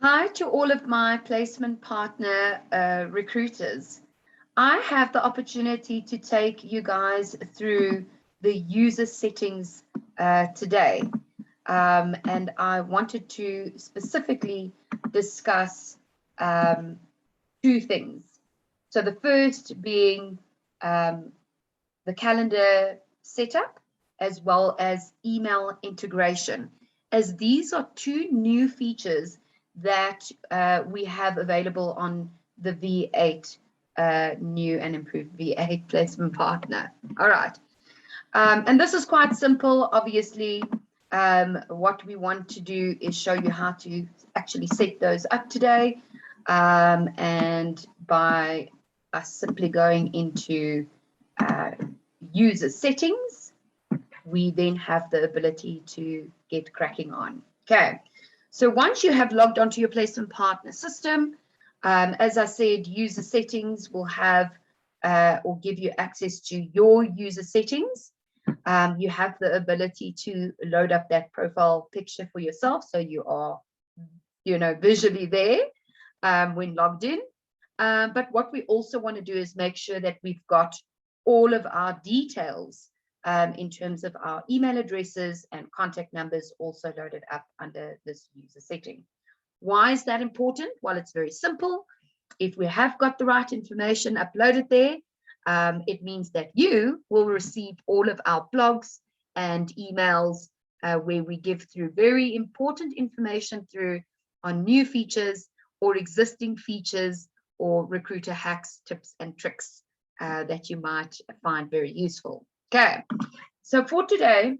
Hi to all of my placement partner recruiters. I have the opportunity to take you guys through the user settings today. And I wanted to specifically discuss two things. So the first being the calendar setup as well as email integration, as these are two new features that we have available on the V8 new and improved V8 placement partner. All right. And this is quite simple. Obviously, what we want to do is show you how to actually set those up today. And by us simply going into user settings, we then have the ability to get cracking on. Okay, so once you have logged onto your placement partner system, as I said, user settings will have or give you access to your user settings. You have the ability to load up that profile picture for yourself, so you are, visually there when logged in. But what we also want to do is make sure that we've got all of our details in terms of our email addresses and contact numbers also loaded up under this user setting. Why is that important? Well, it's very simple. If we have got the right information uploaded there, it means that you will receive all of our blogs and emails where we give through very important information through on new features or existing features or recruiter hacks, tips and tricks that you might find very useful. Okay, so for today,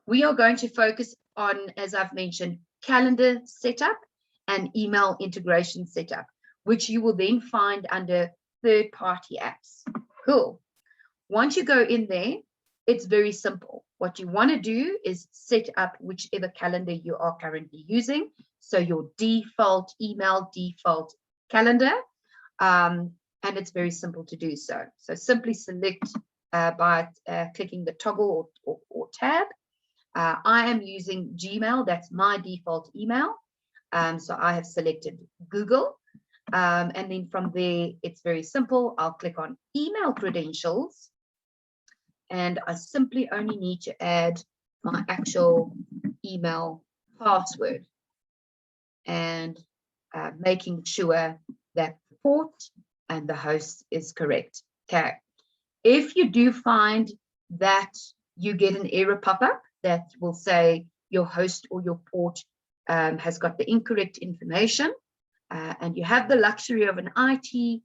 we are going to focus on, as I've mentioned, calendar setup and email integration setup, which you will then find under third-party apps. Cool. Once you go in there, it's very simple. What you want to do is set up whichever calendar you are currently using. So your default email, default calendar, and it's very simple to do so. So simply select by clicking the toggle or tab. I am using Gmail, that's my default email. So I have selected Google. And then from there, it's very simple. I'll click on email credentials. And I simply only need to add my actual email password. And making sure that the port and the host is correct. Okay. If you do find that you get an error pop-up that will say your host or your port has got the incorrect information, and you have the luxury of an IT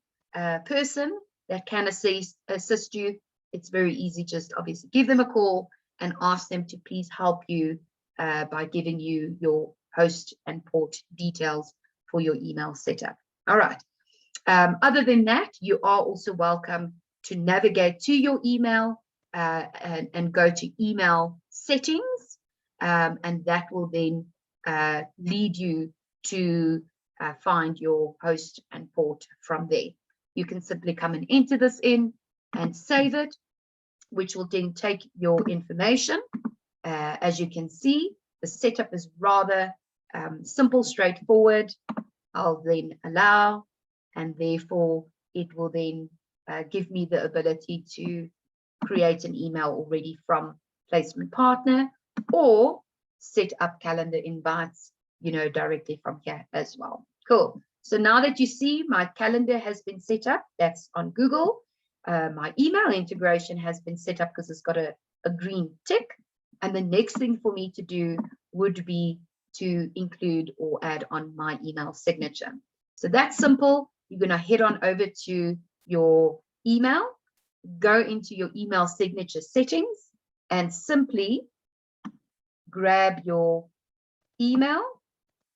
person that can assist you, it's very easy. Just obviously give them a call and ask them to please help you by giving you your host and port details for your email setup. All right. Other than that, you are also welcome to navigate to your email and go to email settings, and that will then lead you to find your host and port from there. You can simply come and enter this in and save it, which will then take your information. As you can see, the setup is rather simple, straightforward. I'll then allow, and therefore it will then give me the ability to create an email already from placement partner or set up calendar invites, directly from here as well. Cool. So now that you see my calendar has been set up, that's on Google. My email integration has been set up because it's got a green tick. And the next thing for me to do would be to include or add on my email signature. So that's simple. You're going to head on over to your email, go into your email signature settings, and simply grab your email.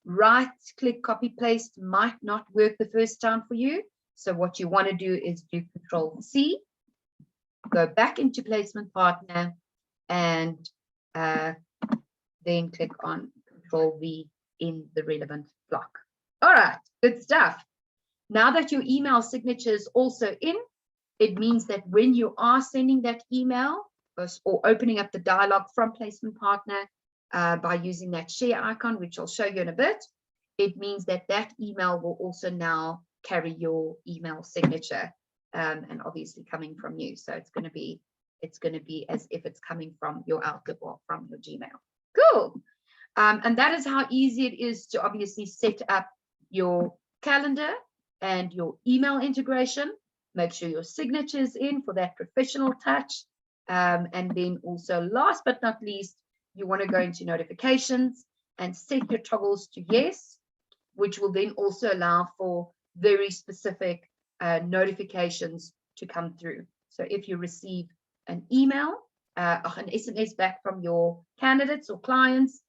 Right click, copy paste might not work the first time for you. So what you want to do is do Control-C, go back into placement partner, and then click on Control-V in the relevant block. All right, good stuff. Now that your email signature is also in, it means that when you are sending that email or opening up the dialog from placement partner by using that share icon, which I'll show you in a bit, it means that that email will also now carry your email signature, and obviously coming from you. So it's going to be as if it's coming from your Outlook or from your Gmail. Cool. And that is how easy it is to obviously set up your calendar and your email integration. Make sure your signature is in for that professional touch. And then also, last but not least, you want to go into notifications and set your toggles to yes, which will then also allow for very specific notifications to come through. So if you receive an email, an SMS back from your candidates or clients,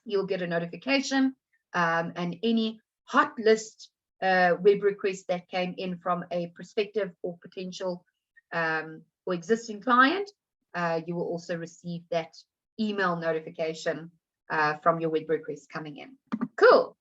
you'll get a notification, and any hot list web request that came in from a prospective or potential or existing client, you will also receive that email notification from your web request coming in. Cool.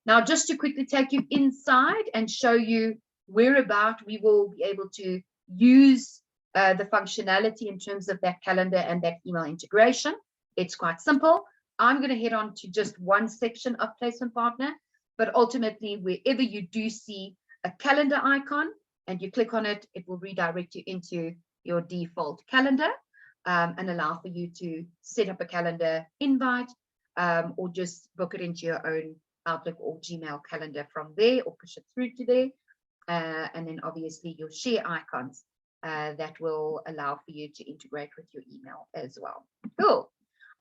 Now, just to quickly take you inside and show you whereabout we will be able to use the functionality in terms of that calendar and that email integration. It's quite simple. I'm going to head on to just one section of Placement Partner, but ultimately, wherever you do see a calendar icon and you click on it, it will redirect you into your default calendar, and allow for you to set up a calendar invite, or just book it into your own Outlook or Gmail calendar from there, or push it through to there. And then obviously your share icons that will allow for you to integrate with your email as well. Cool.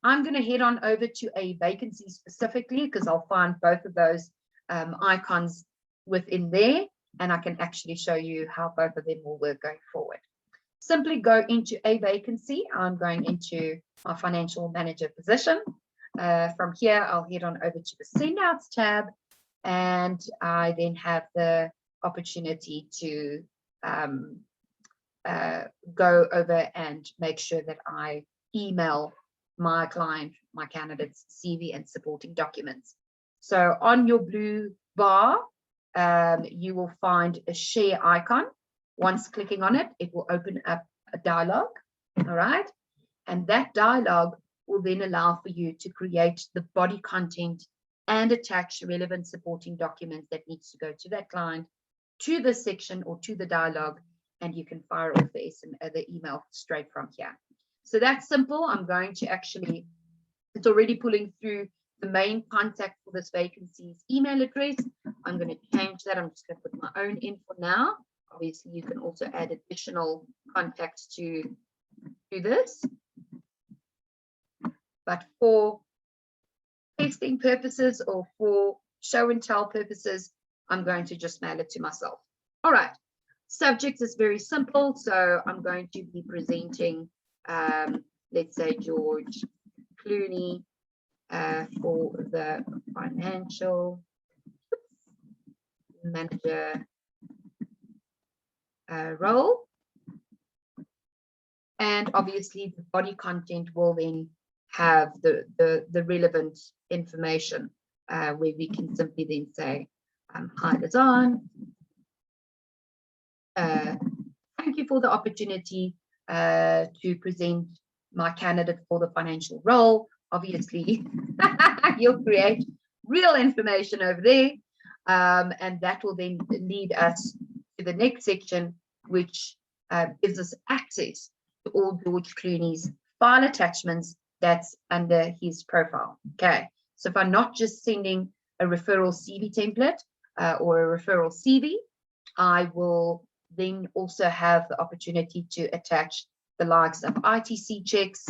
I'm going to head on over to a vacancy specifically, because I'll find both of those icons within there, and I can actually show you how both of them will work going forward. Simply go into a vacancy. I'm going into my financial manager position. From here, I'll head on over to the send outs tab, and I then have the opportunity to go over and make sure that I email my client, my candidate's CV and supporting documents. So on your blue bar, you will find a share icon. Once clicking on it, it will open up a dialog. All right. And that dialog will then allow for you to create the body content and attach relevant supporting documents that needs to go to that client, to the section or to the dialog, and you can fire off the email straight from here. So that's simple. I'm going to actually, it's already pulling through the main contact for this vacancy's email address. I'm going to change that. I'm just going to put my own in for now. Obviously, you can also add additional contacts to this. But for testing purposes or for show and tell purposes, I'm going to just mail it to myself. All right. Subject is very simple. So I'm going to be presenting, let's say, George Clooney for the financial manager role. And obviously, the body content will then have the relevant information, where we can simply then say, hi, Lazan. Thank you for the opportunity to present my candidate for the financial role. Obviously, you'll create real information over there, and that will then lead us to the next section, which gives us access to all George Clooney's file attachments that's under his profile. Okay, so if I'm not just sending a referral CV template or a referral CV, I will then also have the opportunity to attach the likes of ITC checks,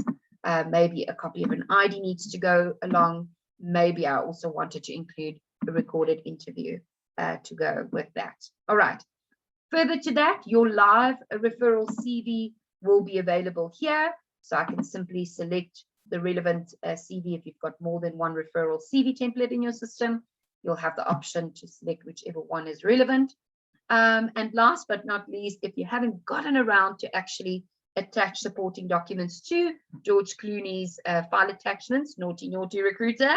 maybe a copy of an ID needs to go along. Maybe I also wanted to include a recorded interview to go with that. All right. Further to that, your live referral CV will be available here. So I can simply select the relevant CV. If you've got more than one referral CV template in your system, you'll have the option to select whichever one is relevant. And last but not least, if you haven't gotten around to actually attach supporting documents to George Clooney's file attachments, naughty recruiter,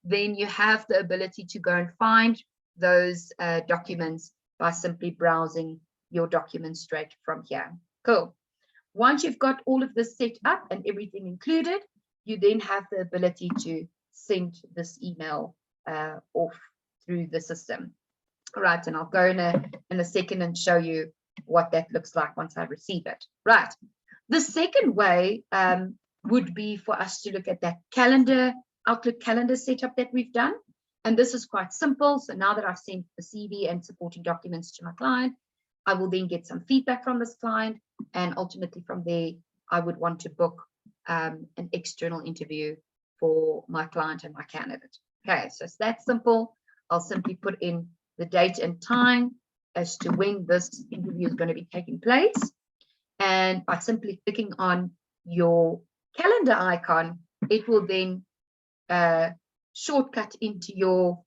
then you have the ability to go and find those documents by simply browsing your documents straight from here. Cool. Once you've got all of this set up and everything included, you then have the ability to send this email off through the system. Right, and I'll go in a second and show you what that looks like once I receive it. Right. The second way would be for us to look at that calendar, Outlook calendar setup that we've done. And this is quite simple. So now that I've sent the CV and supporting documents to my client, I will then get some feedback from this client. And ultimately from there, I would want to book an external interview for my client and my candidate. Okay, so it's that simple. I'll simply put in the date and time as to when this interview is going to be taking place. And by simply clicking on your calendar icon, it will then shortcut into your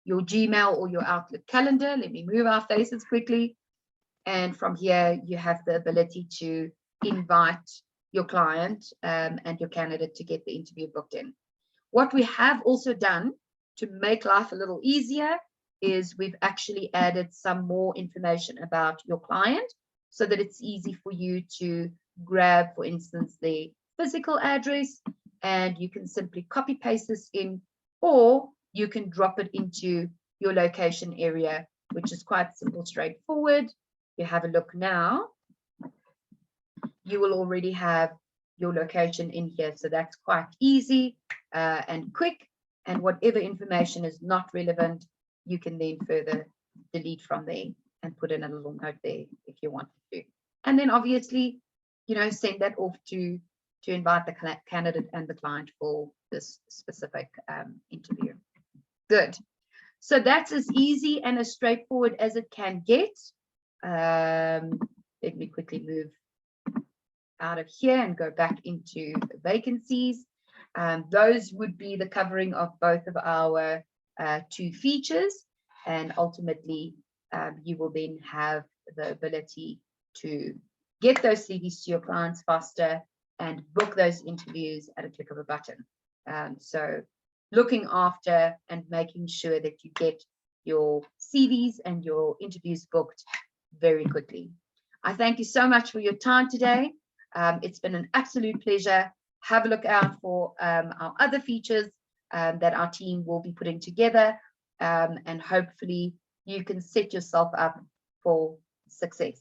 Gmail or your Outlook calendar. Let me move our faces quickly. And from here, you have the ability to invite your client and your candidate to get the interview booked in. What we have also done to make life a little easier is we've actually added some more information about your client so that it's easy for you to grab, for instance, the physical address, and you can simply copy paste this in, or you can drop it into your location area, which is quite simple, straightforward. You have a look now, you will already have your location in here. So that's quite easy and quick. And whatever information is not relevant, you can then further delete from there and put in a little note there if you want to. And then obviously, send that off to invite the candidate and the client for this specific interview. Good. So that's as easy and as straightforward as it can get. Let me quickly move out of here and go back into vacancies. Those would be the covering of both of our two features, and ultimately you will then have the ability to get those CVs to your clients faster and book those interviews at a click of a button. So looking after and making sure that you get your CVs and your interviews booked very quickly. I thank you so much for your time today. It's been an absolute pleasure. Have a look out for our other features that our team will be putting together, and hopefully you can set yourself up for success.